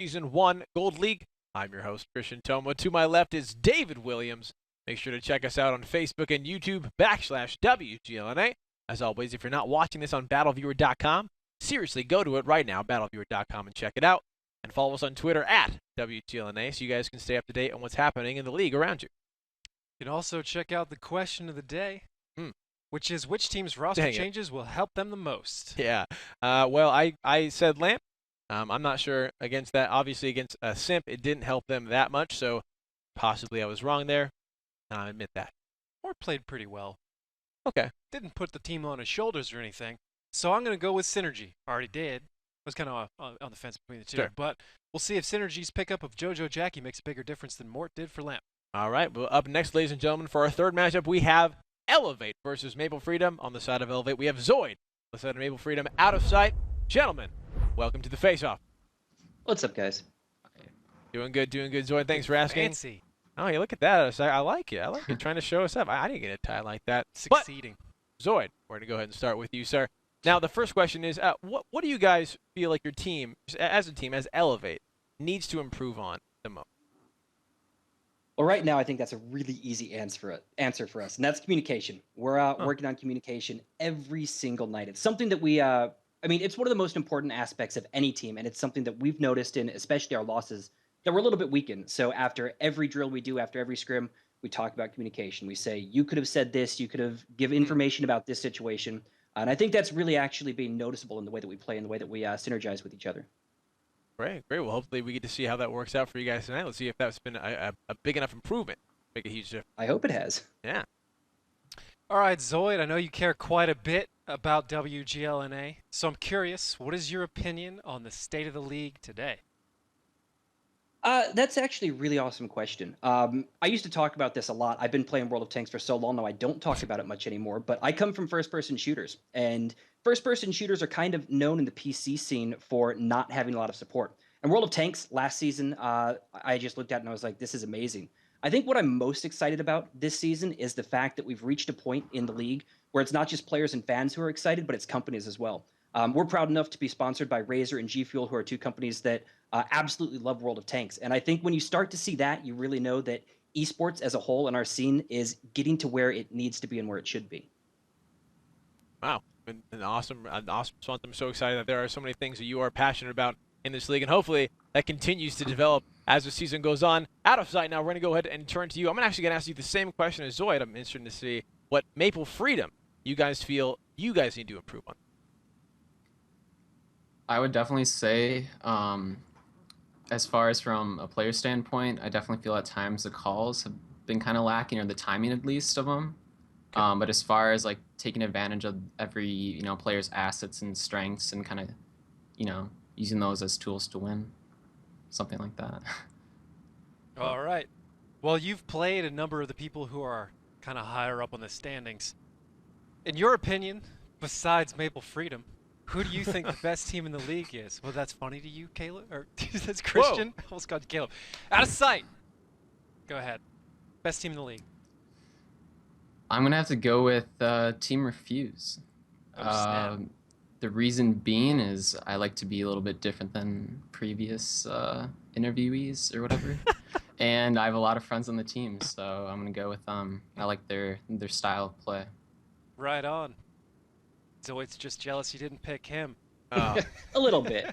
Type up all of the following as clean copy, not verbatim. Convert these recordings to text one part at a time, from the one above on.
Season 1 Gold League. I'm your host, Christian Toma. To my left is David Williams. Make sure to check us out on Facebook and YouTube /WGLNA. As always, if you're not watching this on battleviewer.com, seriously, go to it right now, battleviewer.com, and check it out. And follow us on Twitter @WGLNA so you guys can stay up to date on what's happening in the league around you. You can also check out the question of the day, which is which team's roster Dang it. changes will help them the most? Yeah. Well, I said Lamp. I'm not sure against that. Obviously, against Simp, it didn't help them that much, so possibly I was wrong there. I admit that. Or played pretty well. Okay. Didn't put the team on his shoulders or anything. So I'm going to go with Synergy. Already did. Was kind of on the fence between the two. Sure. But we'll see if Synergy's pickup of JoJo Jackie makes a bigger difference than Mort did for Lamp. All right. Well, up next, ladies and gentlemen, for our third matchup, we have eLevate versus Maple Freedom. On the side of eLevate, we have Zoid. On the side of Maple Freedom, out of sight. Gentlemen, welcome to the face-off. What's up, guys? Doing good, Zoid. Thanks for asking. Fancy. Oh, yeah, look at that. I like it. I like it. Trying to show us up. I didn't get a tie like that. Succeeding. But, Zoid, we're going to go ahead and start with you, sir. Now, the first question is, what do you guys feel like your team, as a team, as eLevate, needs to improve on the most? Well, right now, I think that's a really easy answer for us, and that's communication. We're working on communication every single night. It's something that we, I mean, it's one of the most important aspects of any team, and it's something that we've noticed in especially our losses that we're a little bit weakened. So after every drill we do, after every scrim, we talk about communication. We say, you could have said this, you could have given information about this situation. And I think that's really actually being noticeable in the way that we play and the way that we synergize with each other. Great. Well, hopefully we get to see how that works out for you guys tonight. Let's see if that's been a big enough improvement. Make a huge difference. I hope it has. Yeah. All right, Zoid, I know you care quite a bit about WGLNA, so I'm curious, what is your opinion on the state of the league today? That's actually a really awesome question. I used to talk about this a lot. I've been playing World of Tanks for so long now, I don't talk about it much anymore, but I come from first-person shooters, and first-person shooters are kind of known in the PC scene for not having a lot of support. And World of Tanks last season, I just looked at and I was like, this is amazing. I think what I'm most excited about this season is the fact that we've reached a point in the league where it's not just players and fans who are excited, but it's companies as well. We're proud enough to be sponsored by Razer and G Fuel, who are two companies that absolutely love World of Tanks. And I think when you start to see that, you really know that esports as a whole in our scene is getting to where it needs to be and where it should be. Wow. An awesome response. I'm so excited that there are so many things that you are passionate about in this league, and hopefully that continues to develop as the season goes on. Out of sight now, we're going to go ahead and turn to you. I'm actually going to ask you the same question as Zoid. I'm interested to see what Maple Freedom you guys feel you guys need to improve on. I would definitely say, as far as from a player standpoint, I definitely feel at times the calls have been kind of lacking, or the timing at least of them. Okay. But as far as like taking advantage of every player's assets and strengths and kind of using those as tools to win, something like that. All right. Well, you've played a number of the people who are kind of higher up on the standings. In your opinion, besides Maple Freedom, who do you think the best team in the league is? Well, that's funny to you, Caleb? Or that's Christian? Whoa. Almost got Caleb. Out of sight. Go ahead. Best team in the league. I'm going to have to go with Team Refuse. Oh, snap. The reason being is I like to be a little bit different than previous interviewees or whatever. And I have a lot of friends on the team, so I'm going to go with I like their style of play. Right on. Zoid's just jealous you didn't pick him. Oh. A little bit.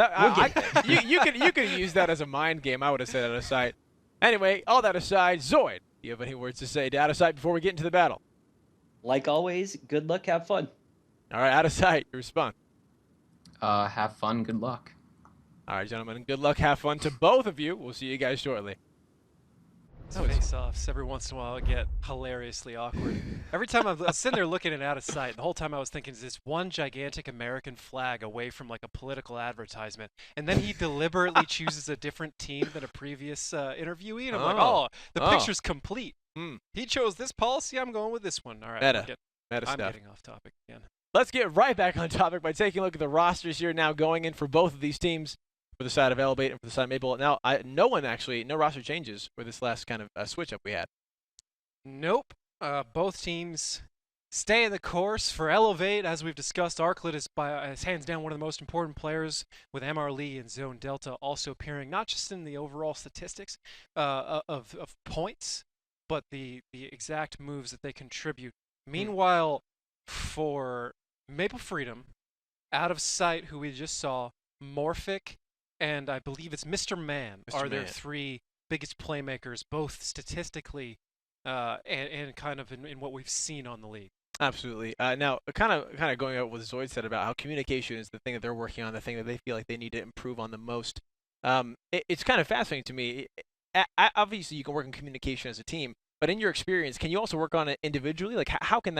You could use that as a mind game. I would have said out of sight. Anyway, all that aside, Zoid, do you have any words to say to out of sight before we get into the battle? Like always, good luck, have fun. All right, out of sight, your response. Have fun, good luck. All right, gentlemen, good luck, have fun to both of you. We'll see you guys shortly. Face-offs every once in a while get hilariously awkward. Every time I'm sitting there looking at out of sight, the whole time I was thinking, is this one gigantic American flag away from like a political advertisement? And then he deliberately chooses a different team than a previous interviewee, and I'm like, oh, the picture's complete. He chose this policy, I'm going with this one. All right, Meta I'm stuff. getting off topic again. Let's get right back on topic by taking a look at the rosters here now going in for both of these teams. For the side of eLevate and for the side of Maple. Now, no roster changes for this last kind of switch-up we had. Nope. Both teams Stay the course for eLevate. As we've discussed, Arclet is hands down one of the most important players, with MR Lee and Zone Delta also appearing not just in the overall statistics of points, but the exact moves that they contribute. Meanwhile, for Maple Freedom, Out of Sight, who we just saw, Morphic, and I believe it's Mr. Man are their three biggest playmakers, both statistically and kind of in what we've seen on the league. Absolutely. Now, kind of going out what Zoid said about how communication is the thing that they're working on, the thing that they feel like they need to improve on the most. It's kind of fascinating to me. Obviously, you can work on communication as a team, but in your experience, can you also work on it individually? Like, how can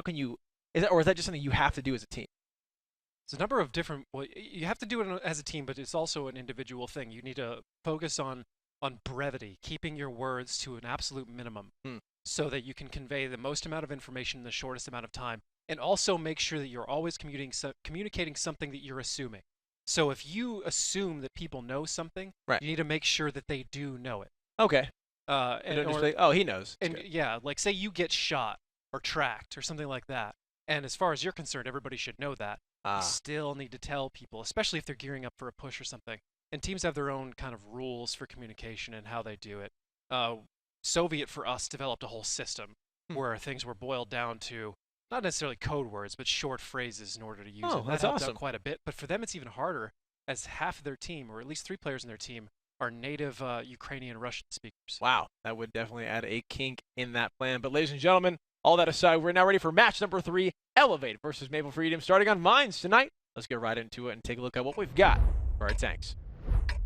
you? Is that just something you have to do as a team? It's a number of different. Well, you have to do it as a team, but it's also an individual thing. You need to focus on brevity, keeping your words to an absolute minimum, so that you can convey the most amount of information in the shortest amount of time, and also make sure that you're always communicating something that you're assuming. So if you assume that people know something, right, you need to make sure that they do know it. Okay. Oh, he knows. And yeah, like say you get shot or tracked or something like that, and as far as you're concerned, everybody should know that. You still need to tell people, especially if they're gearing up for a push or something. And teams have their own kind of rules for communication and how they do it. Soviet, for us, developed a whole system where things were boiled down to not necessarily code words, but short phrases in order to use it. That's helped awesome. out quite a bit. But for them, it's even harder, as half of their team, or at least 3 players in their team, are native Ukrainian Russian speakers. Wow, that would definitely add a kink in that plan. But ladies and gentlemen, all that aside, we're now ready for match number 3, eLevate versus Maple Freedom, starting on Mines tonight. Let's get right into it and take a look at what we've got for our tanks.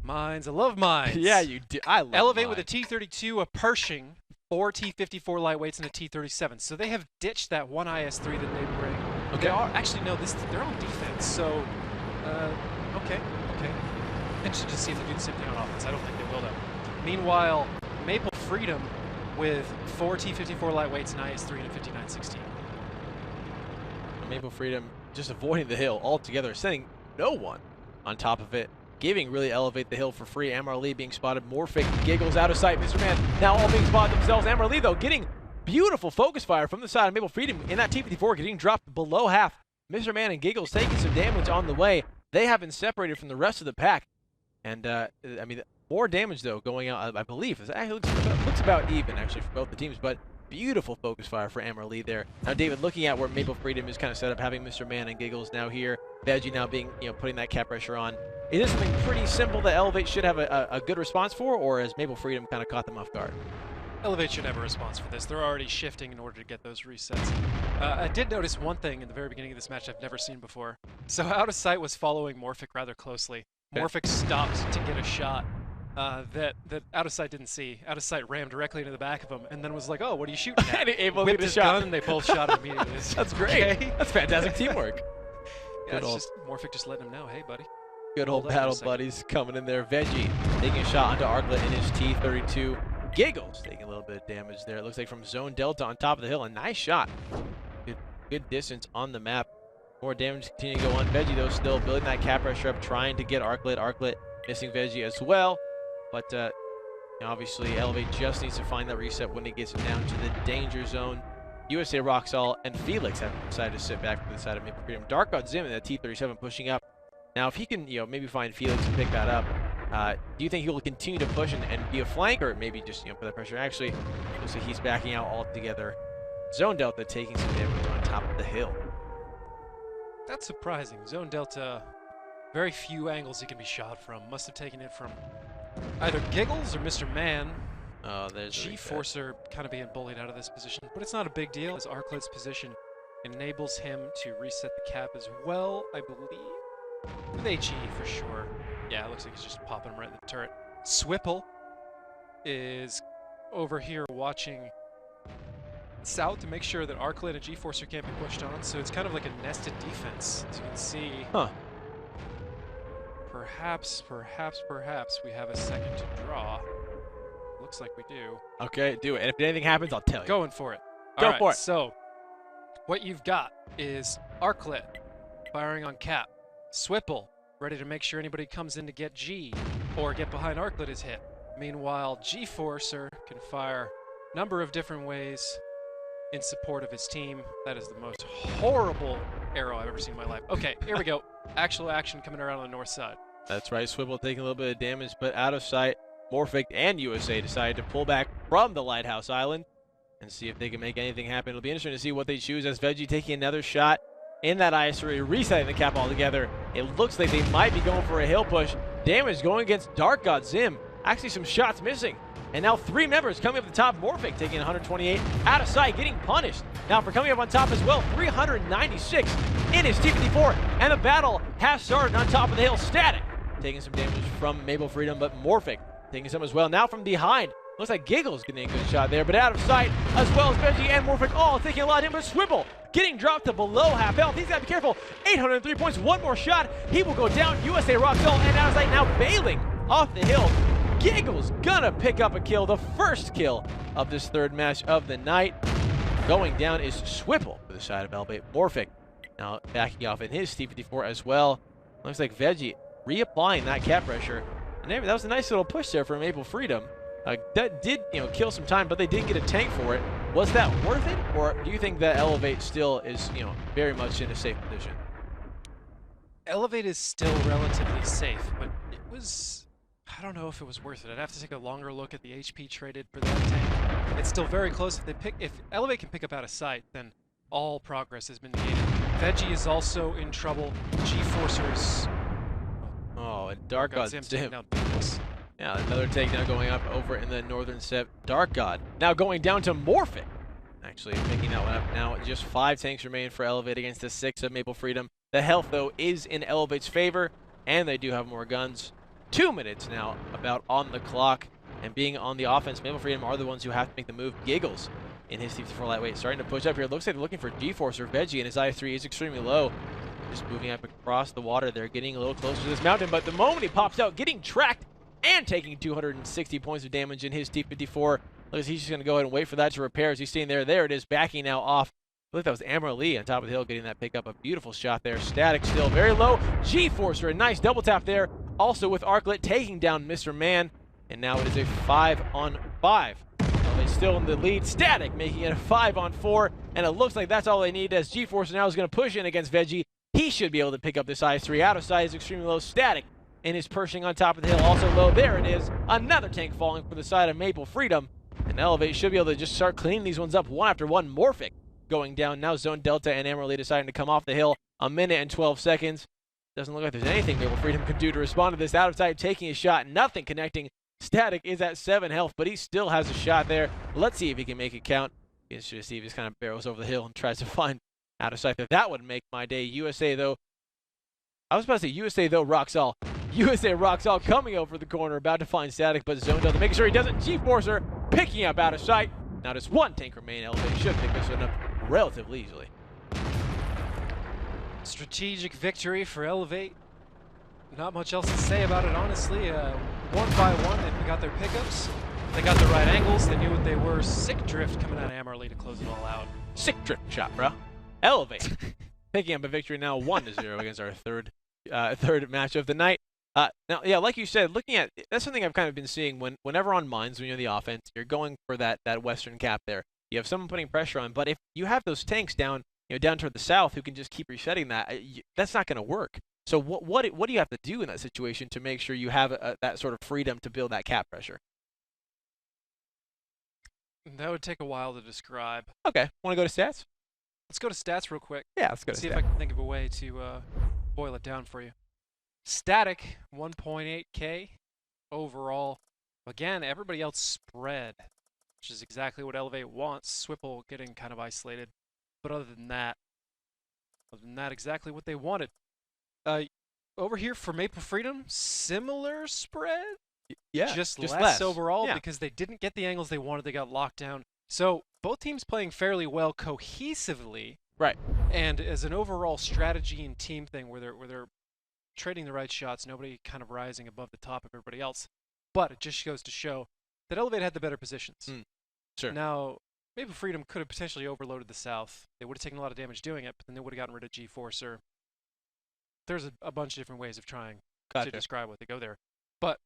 Mines, I love Mines. Yeah, you do. I love eLevate Mines. with a T-32, a Pershing, 4 T-54 lightweights, and a T-37. So they have ditched that one IS-3 that they bring. Okay. They are actually they're on defense. So, okay. Interesting to see if they do the same thing on offense. I don't think they will though. Meanwhile, Maple Freedom with 4 T-54 lightweights, an IS-3, and a 59-16. Maple Freedom just avoiding the hill altogether, sending no one on top of it, giving really eLevate the hill for free. MR Lee being spotted, Morphic, Giggles out of sight. Mr. Man now all being spotted themselves. MR Lee, though, getting beautiful focus fire from the side of Maple Freedom in that T-54, getting dropped below half. Mr. Man and Giggles taking some damage on the way. They have been separated from the rest of the pack. And, I mean, more damage, though, going out, I believe. It actually looks about even, actually, for both the teams. But beautiful focus fire for MR Lee there. Now, David, looking at where Maple Freedom is kind of set up, having Mr. Man and Giggles now here, Veggie now being, putting that cap pressure on. Is this something pretty simple that eLevate should have a good response for, or has Maple Freedom kind of caught them off guard? eLevate should have a response for this. They're already shifting in order to get those resets. I did notice one thing in the very beginning of this match I've never seen before. So Out of Sight was following Morphic rather closely. Morphic stopped to get a shot that Out of Sight didn't see. Out of Sight rammed directly into the back of him and then was like, "Oh, what are you shooting at?" And able to whipped get a his shot. gun and they both shot him immediately. That's great. Okay. That's fantastic teamwork. Yeah, it's just Morphic just letting him know, "Hey, buddy." Good old Hold up for a battle second. buddies coming in there. Veggie taking a shot onto Arclet in his T-32. Giggles taking a little bit of damage there. It looks like from Zone Delta on top of the hill. A nice shot. Good distance on the map. More damage continuing to go on. Veggie, though, still building that cap pressure up, trying to get Arclet. Arclet missing Veggie as well. But obviously, eLevate just needs to find that reset when it gets down to the danger zone. USA Roxall and Felix have decided to sit back to the side of Maple Freedom. Dark God's Zim in that T-37 pushing up. Now, if he can, maybe find Felix and pick that up, do you think he will continue to push and be a flank, or maybe just, put that pressure? Actually, looks like he's backing out altogether. Zone Delta taking some damage on top of the hill. That's surprising. Zone Delta, very few angles he can be shot from. Must have taken it from either Giggles or Mr. Man. Oh, there's a reset. G-Forcer kind of being bullied out of this position, but it's not a big deal as Arclet's position enables him to reset the cap as well, I believe. With HE for sure. Yeah, it looks like he's just popping him right in the turret. Swipple is over here watching south to make sure that Arclet and G-Forcer can't be pushed on, so it's kind of like a nested defense, as you can see. Huh. Perhaps we have a second to draw. Looks like we do. Okay, do it. And if anything happens, I'll tell you. Going for it. Go All right, for it. So, what you've got is Arclet firing on cap. Swipple ready to make sure anybody comes in to get G or get behind Arclet is hit. Meanwhile, G-Forcer can fire a number of different ways. in support of his team. That is the most horrible arrow I've ever seen in my life. Okay, here we go. Actual action coming around on the north side. That's right, Swivel taking a little bit of damage, but out of sight. Morphic and USA decided to pull back from the Lighthouse Island and see if they can make anything happen. It'll be interesting to see what they choose as Veggie taking another shot in that IS3, resetting the cap altogether. It looks like they might be going for a hill push. Damage going against Dark God Zim. Actually, some shots missing. And now 3 members coming up the top. Morphic taking 128 out of sight, getting punished. Now for coming up on top as well, 396 in his T-54. And the battle has started on top of the hill. Static taking some damage from Maple Freedom, but Morphic taking some as well. Now from behind, looks like Giggles getting a good shot there, but out of sight, as well as Veggie and Morphic all taking a lot of damage. Swivel getting dropped to below half health. He's got to be careful. 803 points, one more shot. He will go down. USA rocks all, and out of sight now bailing off the hill. Giggles gonna pick up a kill, the first kill of this third match of the night. Going down is Swipple for the side of eLevate. Morphic now backing off in his T-54 as well. Looks like Veggie reapplying that cap pressure. And there, that was a nice little push there for Maple Freedom. That did, kill some time, but they did get a tank for it. Was that worth it, or do you think that eLevate still is, very much in a safe position? eLevate is still relatively safe, but it was, I don't know if it was worth it. I'd have to take a longer look at the HP traded for that tank. It's still very close. If eLevate can pick up out of sight, then all progress has been negated. Veggie is also in trouble. G-Forcers. Oh, and Dark God Zim. Yeah, another takedown going up over in the northern set. Dark God now going down to Morphic. Actually picking that one up now. Just 5 tanks remain for eLevate against the 6 of Maple Freedom. The health, though, is in eLevate's favor, and they do have more guns. 2 minutes now about on the clock, and being on the offense, Maple Freedom are the ones who have to make the move. Giggles in his T-54 lightweight starting to push up here. It looks like they're looking for G-Forcer. Veggie, and his I-3 is extremely low. Just moving up across the water there, getting a little closer to this mountain, but the moment he pops out, getting tracked and taking 260 points of damage in his T-54. Looks he's just going to go ahead and wait for that to repair as he's staying there. There it is, backing now off. I believe that was Amber Lee on top of the hill getting that pickup. A beautiful shot there. Static still very low. G-Forcer, a nice double tap there. Also with Arclet taking down Mr. Man. And now it is a 5-on-5. They're still in the lead. Static making it a 5-on-4. And it looks like that's all they need as G-Forcer now is going to push in against Veggie. He should be able to pick up this I-3. Out of sight is extremely low. Static and is Pershing on top of the hill, also low. There it is. Another tank falling for the side of Maple Freedom. And eLevate should be able to just start cleaning these ones up one after one. Morphic going down. Now Zone Delta and Amarillo deciding to come off the hill. 1 minute and 12 seconds. Doesn't look like there's anything Maple Freedom can do to respond to this. Out of sight, taking a shot. Nothing connecting. Static is at 7 health, but he still has a shot there. Let's see if he can make it count. Interesting to see if he just kind of barrels over the hill and tries to find out of sight there. That would make my day. USA, though. I was about to say USA, though, rocks all. USA rocks all coming over the corner, about to find Static, but Zone Delta making sure he doesn't. G-Forcer picking up out of sight. Now just 1 tank remain. eLevate should pick this one up relatively easily. Strategic victory for eLevate. Not much else to say about it, honestly. One by one, they got their pickups. They got the right angles. They knew what they were. Sick drift coming out of Amarillo to close it all out. Sick drift shot, bro. eLevate picking up a victory now 1-0 against our third match of the night. Now, yeah, like you said, looking at that's something I've kind of been seeing whenever on mines when you're the offense, you're going for that western cap there. You have someone putting pressure on, but if you have those tanks down toward the south who can just keep resetting that, that's not going to work. So what do you have to do in that situation to make sure you have that sort of freedom to build that cap pressure? That would take a while to describe. Okay, want to go to stats? Let's go to stats real quick. Yeah, let's go to see stats. if I can think of a way to boil it down for you. Static, 1.8K overall. Again, everybody else spread, which is exactly what eLevate wants. Swipple getting kind of isolated. But other than that, exactly what they wanted. Over here for Maple Freedom, similar spread. Yeah, just less overall because they didn't get the angles they wanted. They got locked down. So both teams playing fairly well cohesively. Right. And as an overall strategy and team thing where they're trading the right shots, nobody kind of rising above the top of everybody else. But it just goes to show that eLevate had the better positions. Sure. Now, Maple Freedom could have potentially overloaded the south. They would have taken a lot of damage doing it, but then they would have gotten rid of G-Forcer. There's a bunch of different ways of trying to describe what they go there. But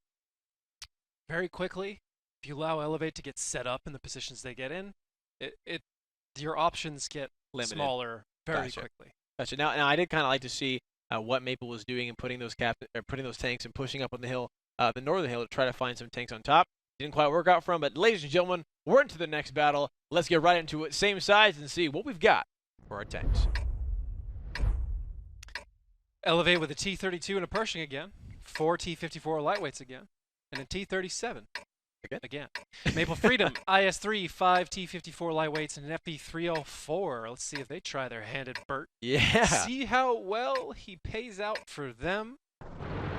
very quickly, if you allow eLevate to get set up in the positions they get in, it your options get Limited. smaller very Gotcha. quickly. Gotcha. Now I did kind of like to see what Maple was doing and putting those tanks and pushing up on the hill, the northern hill, to try to find some tanks on top. Didn't quite work out for him, but ladies and gentlemen, we're into the next battle. Let's get right into it. Same sides and see what we've got for our tanks. eLevate with a T-32 and a Pershing again. 4 T-54 lightweights again. And a T-37 again. Maple Freedom, IS-3, 5 T-54 lightweights, and an FB-304. Let's see if they try their hand at Burt. Yeah. See how well he pays out for them.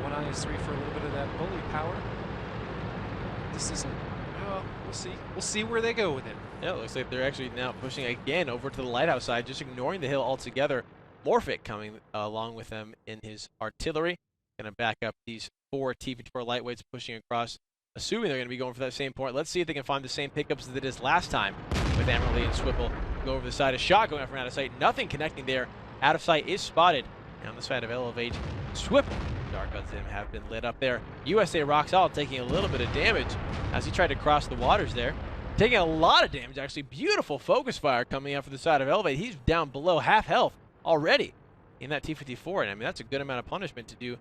One IS-3 for a little bit of that bully power. This isn't... Well, we'll see. We'll see where they go with it. Yeah, it looks like they're actually now pushing again over to the lighthouse side, just ignoring the hill altogether. Morphic coming along with them in his artillery. Going to back up these 4 T-54 lightweights pushing across, assuming they're going to be going for that same point. Let's see if they can find the same pickups as they did last time with Amerlee and Swipple. Go over the side. A shot going out from out of sight. Nothing connecting there. Out of sight is spotted. And on the side of eLevate, Swipple. Dark Guns him have been lit up there. USA Roxall taking a little bit of damage as he tried to cross the waters there. Taking a lot of damage, actually. Beautiful focus fire coming out from the side of eLevate. He's down below half health already in that T-54. And I mean, that's a good amount of punishment to do.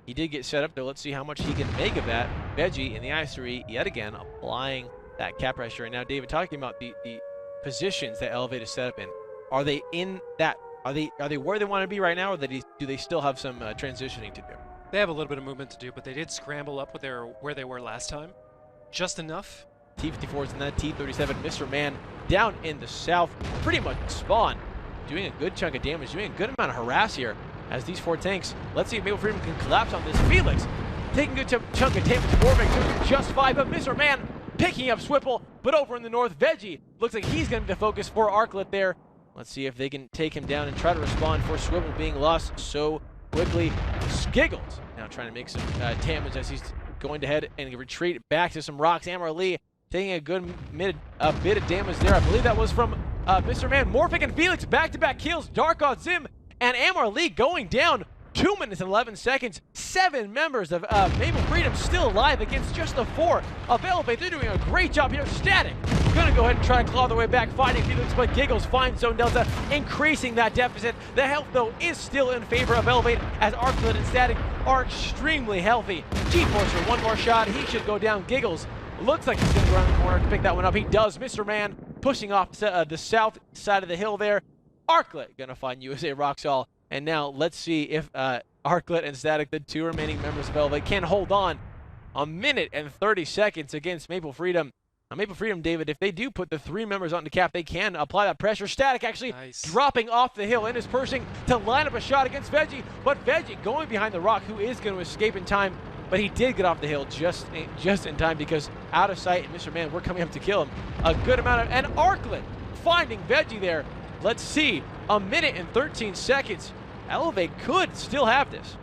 He did get set up there. Let's see how much he can make of that. Veggie in the IS-3 yet again applying that cap pressure. And now, David, talking about the positions that eLevate is set up in, are they in that? Are they where they want to be right now, or do they still have some transitioning to do? They have a little bit of movement to do, but they did scramble up with where they were last time. Just enough. T-54s and that T-37. Mr. Man down in the south, pretty much spawn, doing a good chunk of damage, doing a good amount of harass here as these 4 tanks. Let's see if Maple Freedom can collapse on this. Felix taking a good chunk of damage. Morphic just 5, but Mr. Man picking up Swipple, but over in the north, Veggie looks like he's going to be the focus for Arclet there. Let's see if they can take him down and try to respond for Swipple being lost so quickly. Skiggles now trying to make some damage as he's going to head and retreat back to some rocks. Amerlee taking a good bit of damage there. I believe that was from Mr. Man. Morphic and Felix back-to-back kills. Dark on Zim and Amerlee going down. 2 minutes and 11 seconds. 7 members of Maple Freedom still alive against just the 4 of eLevate. They're doing a great job here. Static gonna go ahead and try to claw their way back, fighting Felix, but Giggles finds Zone Delta, increasing that deficit. The health, though, is still in favor of eLevate, as Arclet and Static are extremely healthy. G-Forcer, one more shot. He should go down. Giggles looks like he's gonna go around the corner to pick that one up. He does. Mr. Man pushing off the south side of the hill there. Arclet gonna find USA Roxall. And now let's see if Arclet and Static, the 2 remaining members of eLevate, can hold on. A minute and 30 seconds against Maple Freedom. Now, Maple Freedom, David, if they do put the 3 members on the cap, they can apply that pressure. Static actually dropping off the hill in his Pershing to line up a shot against Veggie. But Veggie going behind the rock, who is going to escape in time. But he did get off the hill just in time, because out of sight and Mr. Man, we're coming up to kill him. A good amount of... And Arclet finding Veggie there. Let's see. A minute and 13 seconds. eLevate could still have this.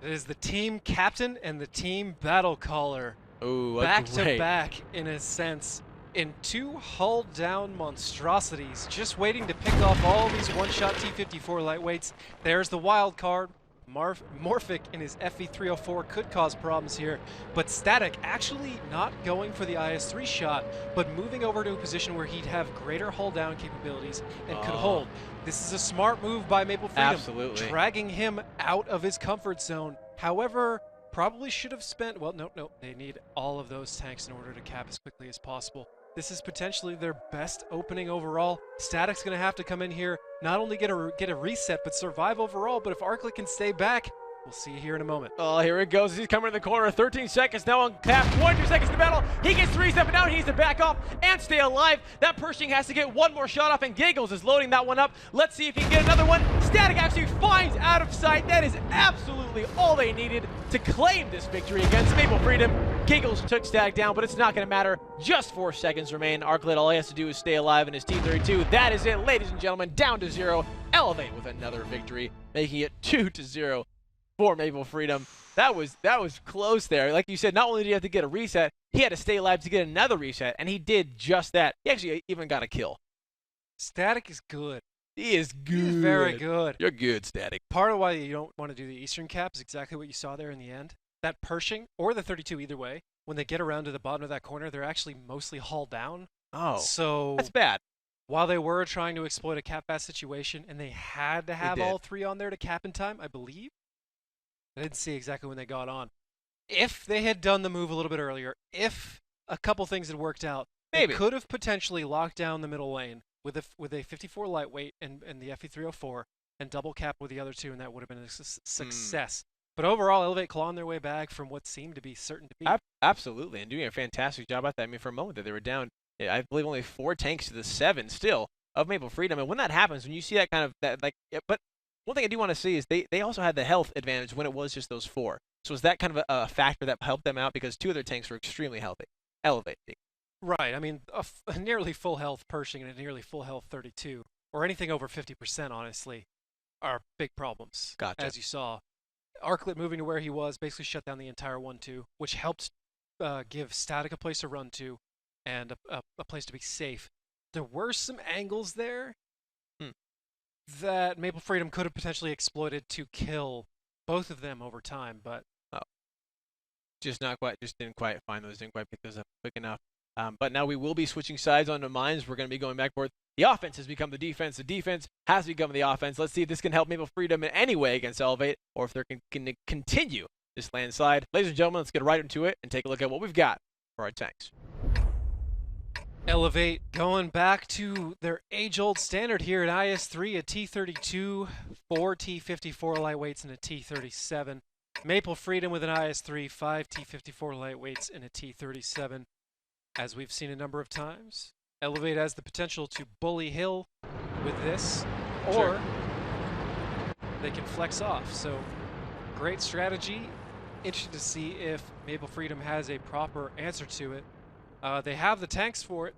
It is the team captain and the team battle caller. Ooh, back to back, in a sense, in 2 hull-down monstrosities, just waiting to pick off all these one-shot T-54 lightweights. There's the wild card. Morphic in his FV-304 could cause problems here, but Static actually not going for the IS-3 shot, but moving over to a position where he'd have greater hull-down capabilities and could hold. This is a smart move by Maple Freedom. Absolutely. Dragging him out of his comfort zone. However, probably should have spent, well, no, they need all of those tanks in order to cap as quickly as possible. This is potentially their best opening overall. Static's going to have to come in here, not only get a reset, but survive overall. But if Arclet can stay back, we'll see here in a moment. Oh, here it goes. He's coming in the corner. 13 seconds now on cap. 22 seconds to battle. He gets 3 stepping down. He needs to back off and stay alive. That Pershing has to get 1 more shot off, and Giggles is loading that one up. Let's see if he can get another one. Static actually finds out of sight. That is absolutely all they needed to claim this victory against Maple Freedom. Giggles took Static down, but it's not going to matter. Just 4 seconds remain. Arclet, all he has to do is stay alive in his T-32. That is it, ladies and gentlemen. Down to 0. eLevate with another victory, making it 2-0. For Maple Freedom. That was close there. Like you said, not only did he have to get a reset, he had to stay alive to get another reset, and he did just that. He actually even got a kill. Static is good. He is good. He's very good. You're good, Static. Part of why you don't want to do the Eastern cap is exactly what you saw there in the end. That Pershing, or the 32 either way, when they get around to the bottom of that corner, they're actually mostly hull down. Oh, so that's bad. while they were trying to exploit a cap fast situation, and they had to have all 3 on there to cap in time, I believe. I didn't see exactly when they got on. If they had done the move a little bit earlier, if a couple things had worked out, they could have potentially locked down the middle lane with a 54 lightweight and the FE304 and double cap with the other 2, and that would have been a success. But overall, eLevate clawing their way back from what seemed to be certain to be. Absolutely, and doing a fantastic job at that. I mean, for a moment that they were down, I believe only 4 tanks to the 7 still of Maple Freedom. And when that happens, when you see that kind of but one thing I do want to see is they also had the health advantage when it was just those 4. So was that kind of a factor that helped them out because 2 of their tanks were extremely healthy? eLevate. Right. I mean, a nearly full health Pershing and a nearly full health 32, or anything over 50%, honestly, are big problems. Gotcha. As you saw. Arclet moving to where he was basically shut down the entire 1-2, which helped give Static a place to run to and a place to be safe. There were some angles there that Maple Freedom could have potentially exploited to kill both of them over time, but just didn't quite find those, didn't quite pick those up quick enough. But now we will be switching sides onto mines. We're going to be going back and forth. The offense has become the defense. The defense has become the offense. Let's see if this can help Maple Freedom in any way against eLevate, or if they're going to continue this landslide. Ladies and gentlemen, let's get right into it and take a look at what we've got for our tanks. eLevate going back to their age-old standard here at IS-3, a T-32, 4 T-54 lightweights, and a T-37. Maple Freedom with an IS-3, 5 T-54 lightweights, and a T-37. As we've seen a number of times, eLevate has the potential to bully Hill with this, or they can flex off. So, great strategy. Interesting to see if Maple Freedom has a proper answer to it. They have the tanks for it.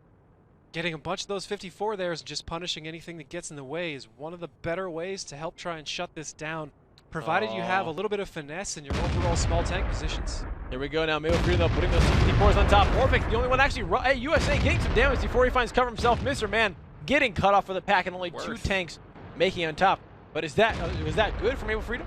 Getting a bunch of those 54 there and just punishing anything that gets in the way is one of the better ways to help try and shut this down, provided you have a little bit of finesse in your overall small tank positions. Here we go now. Maple Freedom putting those 54s on top. Orphic, the only one actually. Hey, USA getting some damage before he finds cover himself. Mr. Man getting cut off for the pack and only 2 tanks making it on top. But was that good for Maple Freedom?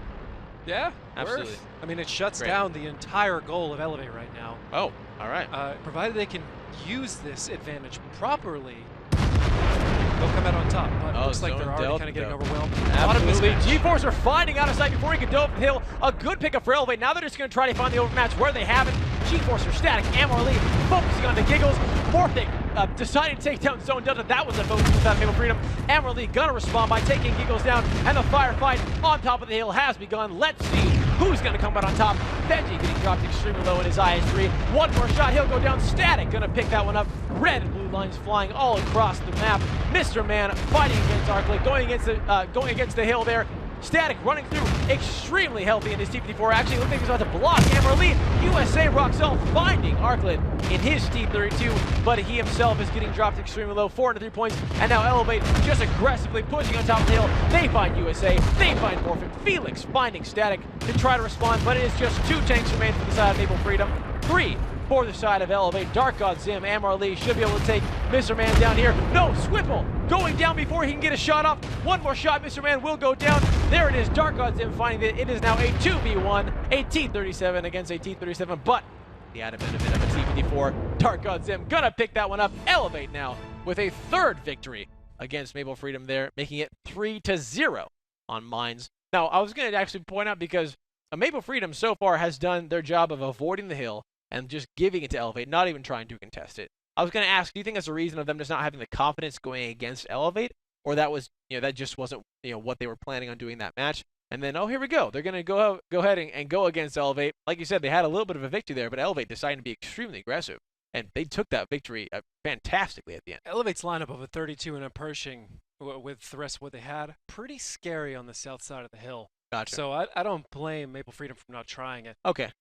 Yeah, absolutely. I mean, it shuts down the entire goal of eLevate right now. Oh, all right. Provided they can use this advantage properly, they'll come out on top. But it looks like they're already kind of getting overwhelmed. Absolutely. G-Force are finding out of sight before he could dove the hill. A good pickup for eLevate. Now they're just going to try to find the overmatch where they have it. G-Force are static. Amorlee focusing on the giggles. Morphic deciding to take down Zone Delta. That was a focus without Maple Freedom. Amorlee gonna respond by taking giggles down, and the firefight on top of the hill has begun. Let's see who's gonna come out on top. Benji getting dropped extremely low in his IS-3. One more shot, he'll go down. Static gonna pick that one up. Red and blue lines flying all across the map. Mr. Man fighting against Arclet, going against the hill there. Static running through, extremely healthy in his T-54. Actually, looks like he's about to block Amorlee. USA Roxel finding Arclet in his T-32, but he himself is getting dropped extremely low, 403 points, and now eLevate just aggressively pushing on top of the hill. They find USA, they find Morphin. Felix finding Static to try to respond, but it is just 2 tanks remain for the side of Maple Freedom. 3 for the side of eLevate. Dark God Zim, Amorlee should be able to take Mr. Man down here. No, Swipple going down before he can get a shot off. One more shot, Mr. Man will go down. There it is, Dark God Zim finding that it is now a 2v1, a T-37 against a T-37, but the added benefit of a T-54. Dark God Zim gonna pick that one up. eLevate now with a 3rd victory against Maple Freedom there, making it 3-0 on mines. Now, I was gonna actually point out because Maple Freedom so far has done their job of avoiding the hill and just giving it to eLevate, not even trying to contest it. I was going to ask, do you think that's a reason of them just not having the confidence going against eLevate, or that was, that just wasn't, what they were planning on doing that match? And then, oh, here we go. They're going to go ahead and go against eLevate. Like you said, they had a little bit of a victory there, but eLevate decided to be extremely aggressive, and they took that victory fantastically at the end. eLevate's lineup of a 32 and a Pershing with the rest of what they had, pretty scary on the south side of the hill. Gotcha. So I don't blame Maple Freedom for not trying it. Okay.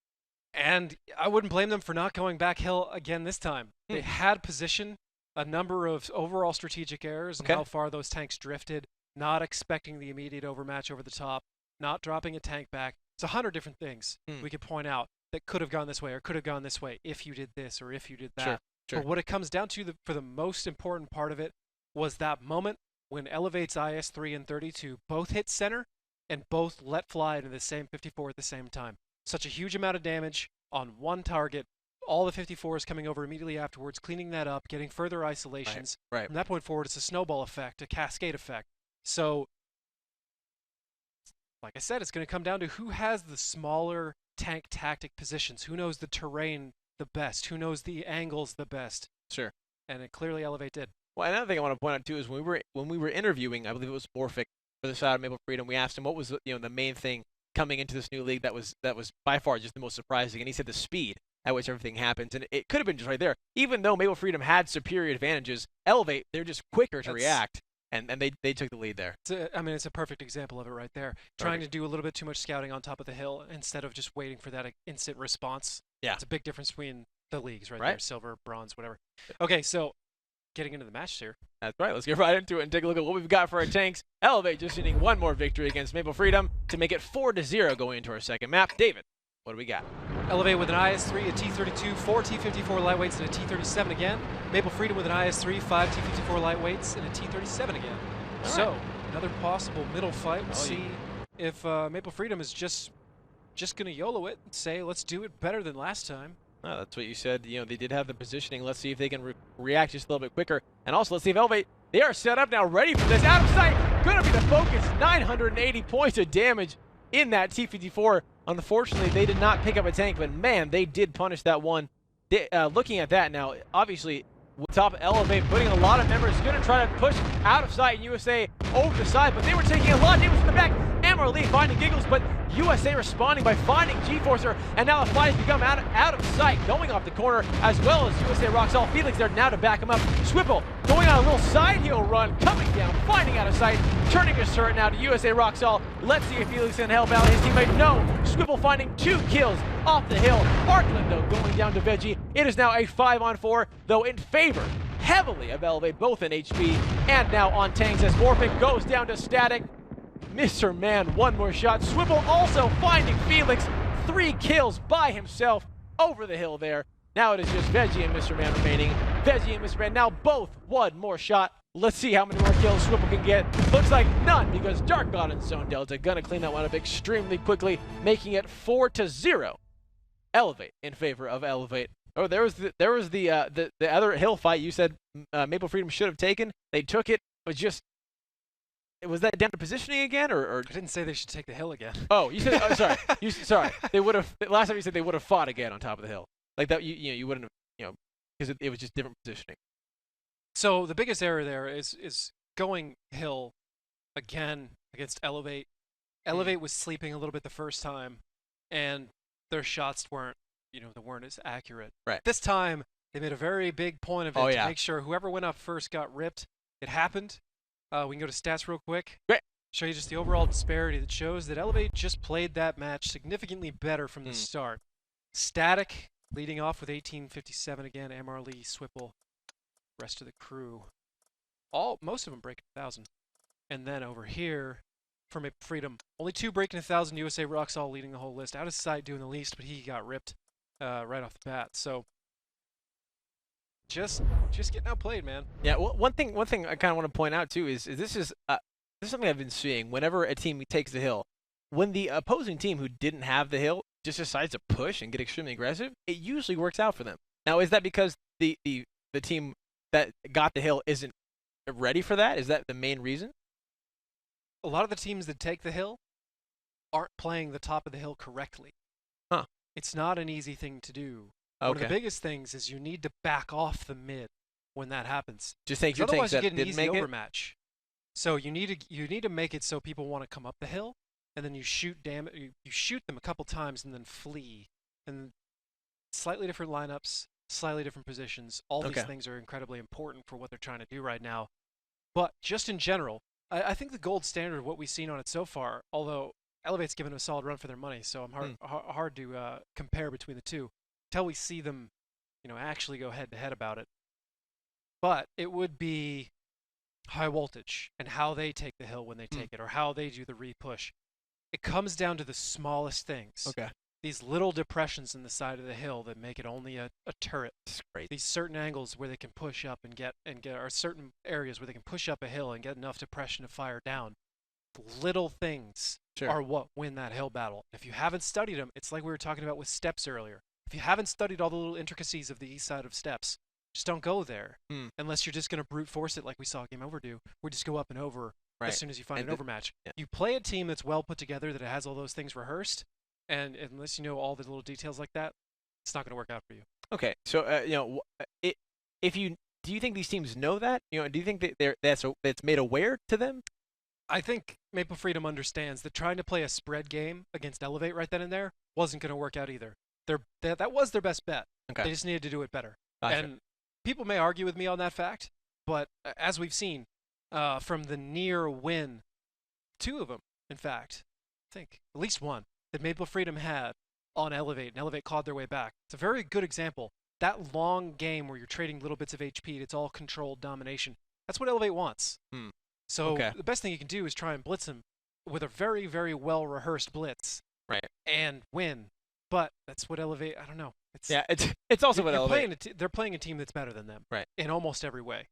And I wouldn't blame them for not going back hill again this time. They had position, a number of overall strategic errors, and how far those tanks drifted, not expecting the immediate overmatch over the top, not dropping a tank back. It's 100 different things we could point out that could have gone this way or could have gone this way if you did this or if you did that. Sure. But what it comes down to for the most important part of it was that moment when eLevate's IS-3 and 32 both hit center and both let fly into the same 54 at the same time. Such a huge amount of damage on one target, all the 54s coming over immediately afterwards, cleaning that up, getting further isolations. Right. From that point forward, it's a snowball effect, a cascade effect. So, like I said, it's going to come down to who has the smaller tank tactic positions, who knows the terrain the best, who knows the angles the best. Sure. And it clearly eLevate did. Well, another thing I want to point out too is when we were interviewing, I believe it was Morphic for the side of Maple Freedom, we asked him what was the main thing coming into this new league that was by far just the most surprising, and he said the speed at which everything happens, and it could have been just right there. Even though Maple Freedom had superior advantages, eLevate, they're just quicker to react, and they took the lead there. It's a perfect example of it right there. Trying to do a little bit too much scouting on top of the hill instead of just waiting for that instant response. Yeah. It's a big difference between the leagues right there, silver, bronze, whatever. Okay, so getting into the match here. That's right. Let's get right into it and take a look at what we've got for our tanks. eLevate just needing one more victory against Maple Freedom to make it 4-0 going into our second map. David, what do we got? eLevate with an IS-3, a T-32, 4 T-54 lightweights, and a T-37 again. Maple Freedom with an IS-3, 5 T-54 lightweights, and a T-37 again. So, another possible middle fight. We'll see if Maple Freedom is just going to YOLO it and say, let's do it better than last time. Oh, that's what you said. They did have the positioning. Let's see if they can react just a little bit quicker. And also, let's see if eLevate, they are set up now, ready for this. Out of sight, going to be the focus. 980 points of damage in that T-54. Unfortunately, they did not pick up a tank, but man, they did punish that one. Looking at that now, obviously, with top eLevate, putting a lot of members, going to try to push out of sight USA over the side, but they were taking a lot of damage from the back. Amar Lee finding Giggles, but USA responding by finding G-Forcer, and now the fight has become out of sight, going off the corner, as well as USA rocks all. Felix there now to back him up. Swipple going on a little side heel run, coming down, finding out of sight, turning his turret now to USA rocks all. Let's see if Felix can help out his teammate. No, Swipple finding 2 kills off the hill. Arkland though going down to Veggie. It is now a 5-on-4, though in favor heavily of eLevate, both in HP and now on tanks, as Morphic goes down to Static. Mr. Man, one more shot. Swipple also finding Felix. 3 kills by himself over the hill there. Now it is just Veggie and Mr. Man remaining. Veggie and Mr. Man now both one more shot. Let's see how many more kills Swipple can get. Looks like none, because Dark God and Zone Delta gonna clean that one up extremely quickly, making it 4-0. eLevate in favor of eLevate. Oh, there was the other hill fight you said Maple Freedom should have taken. They took it, but just was that down to positioning again, or I didn't say they should take the hill again. Oh, you said sorry. Sorry. They would have last time you said they would have fought again on top of the hill. Like that you wouldn't have, because it was just different positioning. So the biggest error there is going hill again against eLevate. eLevate was sleeping a little bit the first time, and their shots weren't as accurate. Right. This time they made a very big point of it to make sure whoever went up first got ripped. It happened. We can go to stats real quick. Great. Show you just the overall disparity that shows that eLevate just played that match significantly better from the start. Static leading off with 1857 again. Amar Lee, Swipple, rest of the crew. Most of them breaking 1,000. And then over here for Maple Freedom, only 2 breaking 1,000. USA rocks all leading the whole list. Out of sight doing the least, but he got ripped right off the bat. So just getting outplayed, man. Yeah. Well, one thing I kind of want to point out too is this is something I've been seeing whenever a team takes the hill. When the opposing team who didn't have the hill just decides to push and get extremely aggressive, it usually works out for them. Now, is that because the team that got the hill isn't ready for that? Is that the main reason? A lot of the teams that take the hill aren't playing the top of the hill correctly. Huh. It's not an easy thing to do. Okay. One of the biggest things is you need to back off the mid when that happens. Just take your otherwise tanks you that get an didn't easy make overmatch. So you need to make it so people want to come up the hill, and then you shoot them a couple times and then flee. And slightly different lineups, slightly different positions. All these things are incredibly important for what they're trying to do right now. But just in general, I think the gold standard of what we've seen on it so far, although eLevate's given a solid run for their money, so I'm hard to compare between the two until we see them, actually go head-to-head about it. But it would be high voltage and how they take the hill when they take it, or how they do the re-push. It comes down to the smallest things. Okay. These little depressions in the side of the hill that make it only a turret. Great. These certain angles where they can push up and get, or certain areas where they can push up a hill and get enough depression to fire down. Little things are what win that hill battle. If you haven't studied them, it's like we were talking about with steps earlier. If you haven't studied all the little intricacies of the east side of steps, just don't go there unless you're just going to brute force it like we saw Game Over do, or just go up and over as soon as you find an overmatch. Yeah. You play a team that's well put together, that has all those things rehearsed, and unless you know all the little details like that, it's not going to work out for you. Okay, so do you think these teams know that? Do you think that that's made aware to them? I think Maple Freedom understands that trying to play a spread game against eLevate right then and there wasn't going to work out either. That was their best bet. Okay. They just needed to do it better. Gotcha. And people may argue with me on that fact, but as we've seen from the near win, 2 of them, in fact, I think at least one, that Maple Freedom had on eLevate, and eLevate clawed their way back. It's a very good example. That long game where you're trading little bits of HP, and it's all controlled domination. That's what eLevate wants. So the best thing you can do is try and blitz them with a very, very well-rehearsed blitz, right, and win. But that's what eLevate. I don't know. It's also what eLevate. They're playing a team that's better than them, right, in almost every way.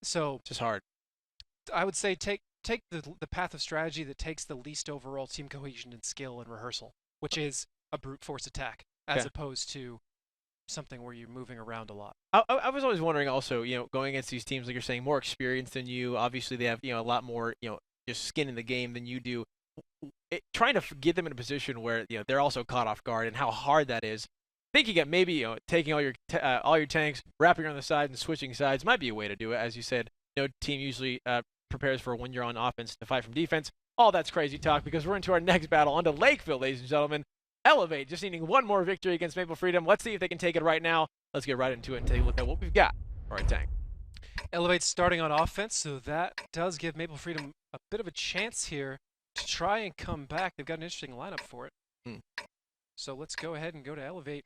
So it's just hard. I would say take the path of strategy that takes the least overall team cohesion and skill and rehearsal, which is a brute force attack, as opposed to something where you're moving around a lot. I was always wondering also, going against these teams, like you're saying, more experienced than you. Obviously, they have, a lot more, just skin in the game than you do. Trying to get them in a position where, they're also caught off guard, and how hard that is. Thinking that maybe, taking all your tanks, wrapping around the sides and switching sides might be a way to do it. As you said, team usually prepares for when you're on offense to fight from defense. All that's crazy talk, because we're into our next battle, onto Lakeville, ladies and gentlemen. eLevate just needing one more victory against Maple Freedom. Let's see if they can take it right now. Let's get right into it and take a look at what we've got for our tank. eLevate's starting on offense, so that does give Maple Freedom a bit of a chance here to try and come back. They've got an interesting lineup for it. So let's go ahead and go to eLevate.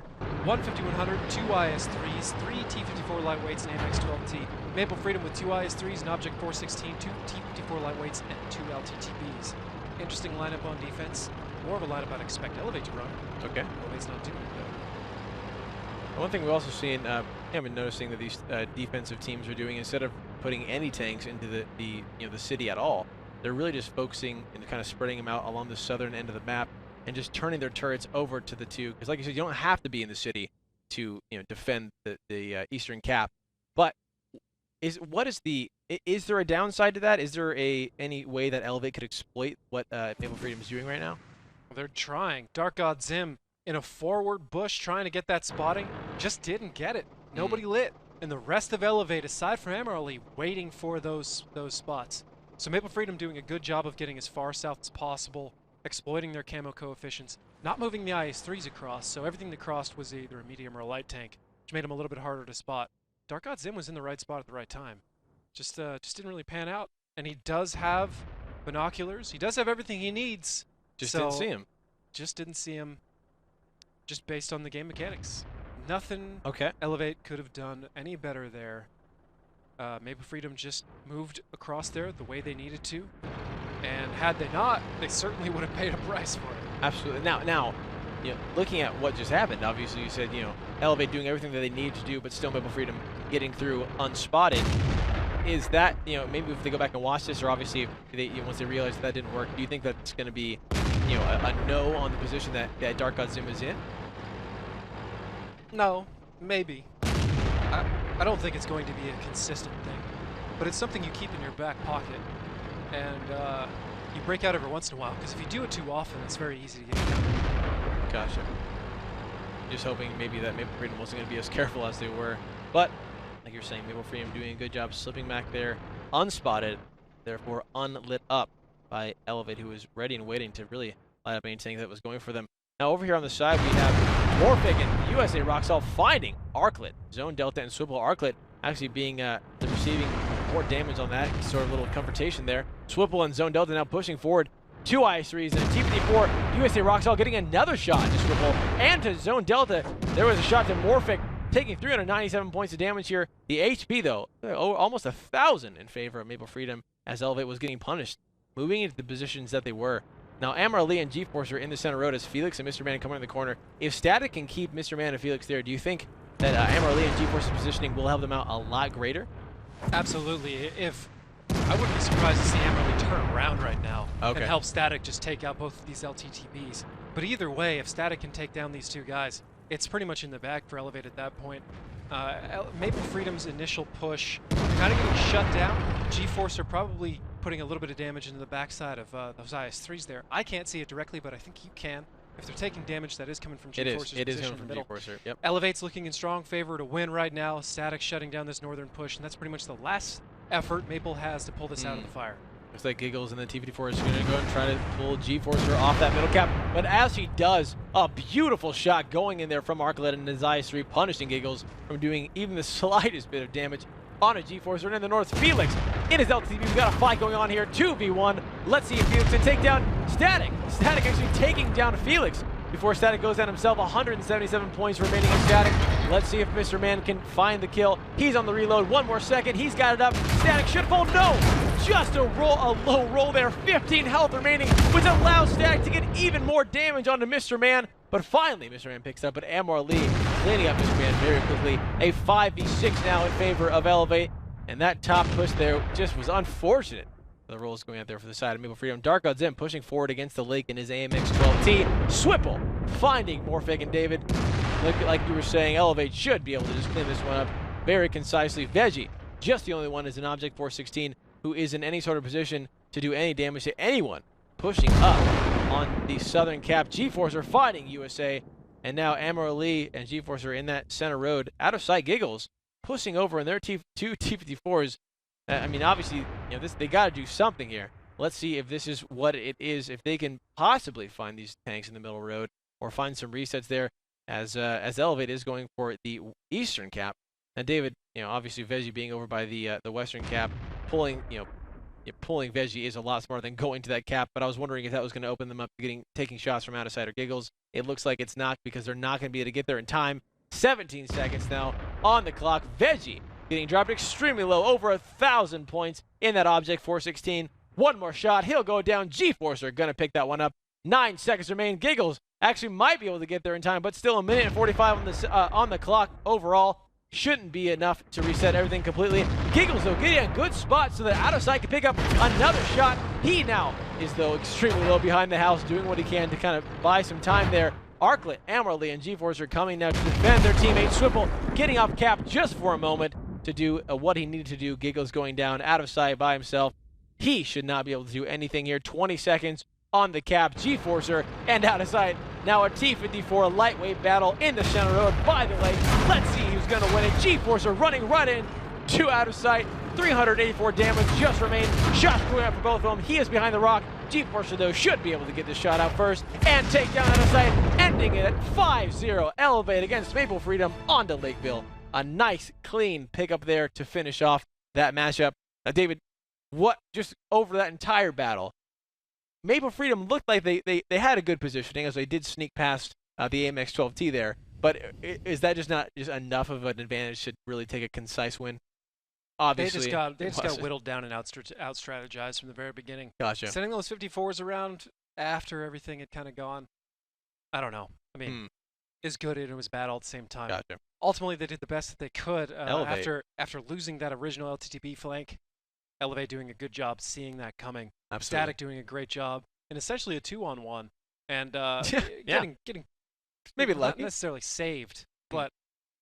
150-100, 2 IS-3s, 3 T-54 lightweights, and AMX-12T. Maple Freedom with 2 IS-3s, an Object 416, 2 T-54 lightweights, and 2 LTTBs. Interesting lineup on defense. More of a lineup I'd expect eLevate to run. Okay. eLevate's not doing it, though. One thing we've also seen, I've been noticing that these defensive teams are doing, instead of putting any tanks into the city at all, they're really just focusing and kind of spreading them out along the southern end of the map, and just turning their turrets over to the 2. Because like you said, you don't have to be in the city to defend the eastern cap. But is there a downside to that? Is there any way that eLevate could exploit what Maple Freedom is doing right now? They're trying. Dark God Zim in a forward bush trying to get that spotting, just didn't get it. Nobody lit. And the rest of eLevate, aside from Emerald, waiting for those spots. So Maple Freedom doing a good job of getting as far south as possible, exploiting their camo coefficients, not moving the IS-3s across, so everything that crossed was either a medium or a light tank, which made them a little bit harder to spot. Dark God Zim was in the right spot at the right time. Just didn't really pan out. And he does have binoculars. He does have everything he needs. Didn't see him. Just didn't see him. Just based on the game mechanics. Nothing Okay. eLevate could have done any better there. Maple Freedom just moved across there the way they needed to. And had they not, they certainly would have paid a price for it. Absolutely. Now, looking at what just happened, obviously you said, eLevate doing everything that they need to do, but still Maple Freedom getting through unspotted. Is that, maybe if they go back and watch this, or obviously if they, once they realize that didn't work, do you think that's going to be, a no on the position that Dark God Zim is in? No, maybe. I don't think it's going to be a consistent thing, but it's something you keep in your back pocket, and you break out every once in a while, because if you do it too often, it's very easy to get countered. Gotcha. Just hoping maybe that Maple Freedom wasn't going to be as careful as they were, but like you're saying, Maple Freedom doing a good job slipping back there, unspotted, therefore unlit up by eLevate, who was ready and waiting to really light up anything that was going for them. Now over here on the side, we have Morphic and USA Roxall finding Arclet. Zone Delta and Swivel Arclet actually being receiving more damage on that sort of little confrontation there. Swivel and Zone Delta now pushing forward. 2 IS-3s and a T-54. USA Roxall getting another shot to Swivel and to Zone Delta. There was a shot to Morphic, taking 397 points of damage here. The HP, though, almost 1,000 in favor of Maple Freedom, as eLevate was getting punished, moving into the positions that they were. Now, Amar Ali and G-Force are in the center road as Felix and Mr. Man coming in the corner. If Static can keep Mr. Man and Felix there, do you think that Amar Ali and G-Force's positioning will help them out a lot greater? Absolutely. I wouldn't be surprised to see Amar turn around right now and Okay. help Static just take out both of these LTTBs. But either way, if Static can take down these two guys, it's pretty much in the bag for eLevate at that point. Maple Freedom's initial push kind of getting shut down. G-Force are probably putting a little bit of damage into the backside of those IS-3s there. I can't see it directly, but I think you can. If they're taking damage, that is coming from G-Force's It is position coming in the from middle. G-Forcer. Yep. eLevate's looking in strong favor to win right now. Static shutting down this northern push, and that's pretty much the last effort Maple has to pull this out of the fire. Looks like Giggles and the T-54 is going to go and try to pull G-Forcer off that middle cap. But as he does, a beautiful shot going in there from Arclet and his IS-3, punishing Giggles from doing even the slightest bit of damage on a G-Forcer. And in the north, Felix in his LTB. We've got a fight going on here, 2v1. Let's see if Felix can take down Static. Static actually taking down Felix before Static goes down himself. 177 points remaining in Static. Let's see if Mr. Man can find the kill. He's on the reload. 1 more second. He's got it up. Static should fall. No! Just a low roll there. 15 health remaining, which allows Static to get even more damage onto Mr. Man. But finally, Mr. Man picks up, but Amor Lee cleaning up Mr. Man very quickly. A 5v6 now in favor of eLevate. And that top push there just was unfortunate. The rolls going out there for the side of Maple Freedom. Dark God's in, pushing forward against the lake in his AMX-12T. Swipple finding Morphic and David. Like you were saying, eLevate should be able to just clean this one up very concisely. Veggie, just the only one as an Object 416 who is in any sort of position to do any damage to anyone. Pushing up on the southern cap. G-Force are fighting USA. And now Amor Lee and G-Force are in that center road. Out of sight, Giggles pushing over in their two T-54s. I mean, obviously, you know, they got to do something here. Let's see if this is what it is. If they can possibly find these tanks in the middle road or find some resets there, as eLevate is going for the eastern cap. And David, you know, obviously Veggie being over by the western cap, pulling Veggie is a lot smarter than going to that cap. But I was wondering if that was going to open them up to taking shots from out of sight or Giggles. It looks like it's not, because they're not going to be able to get there in time. 17 seconds now on the clock. Veggie getting dropped extremely low, over 1,000 points in that Object 416. One more shot, he'll go down. G-Forcer gonna pick that one up. 9 seconds remain. Giggles actually might be able to get there in time, but still 1:45 on the clock overall. Shouldn't be enough to reset everything completely. Giggles, though, getting a good spot so that out of sight can pick up another shot. He now is, though, extremely low behind the house, doing what he can to kind of buy some time there. Arclet, Amor Lee, and G-Force are coming now to defend their teammate. Swipple getting off cap just for a moment to do what he needed to do. Giggles going down out of sight by himself. He should not be able to do anything here. 20 seconds on the cap. G-Forcer and out of sight. Now a T-54 lightweight battle in the center road by the lake. Let's see who's going to win it. G-Forcer running right in. 2 out of sight. 384 damage just remain. Shots going out for both of them. He is behind the rock. G-Forcer, though, should be able to get this shot out first and take down out of sight, ending it at 5-0. eLevate against Maple Freedom onto Lakeville. A nice, clean pickup there to finish off that matchup. Now, David, what just over that entire battle, Maple Freedom looked like they had a good positioning as they did sneak past the AMX-12T there. But is that just not just enough of an advantage to really take a concise win? Obviously, they just got whittled down and out-strategized from the very beginning. Gotcha. Sending those 54s around after everything had kind of gone, I don't know. I mean, it's good and it was bad all at the same time. Gotcha. Ultimately, they did the best that they could after losing that original LTTB flank. eLevate doing a good job seeing that coming. Absolutely. Static doing a great job, and essentially a 2-on-1, and getting maybe not lucky, necessarily saved, but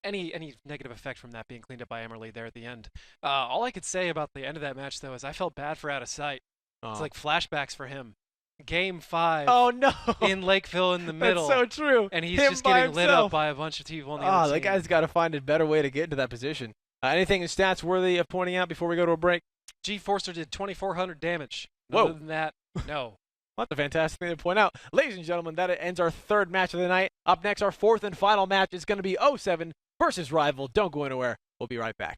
any negative effect from that being cleaned up by Amor Lee there at the end. All I could say about the end of that match, though, is I felt bad for out of sight. It's like flashbacks for him. Game 5. Oh no! In Lakeville in the middle. That's so true. And he's just getting lit up by a bunch of people on the other team. That guy's got to find a better way to get into that position. Anything in stats worthy of pointing out before we go to a break? G-Forcer did 2,400 damage. Whoa. Other than that, no. What a fantastic thing to point out. Ladies and gentlemen, that ends our 3rd match of the night. Up next, our 4th and final match is going to be 07 versus Rival. Don't go anywhere. We'll be right back.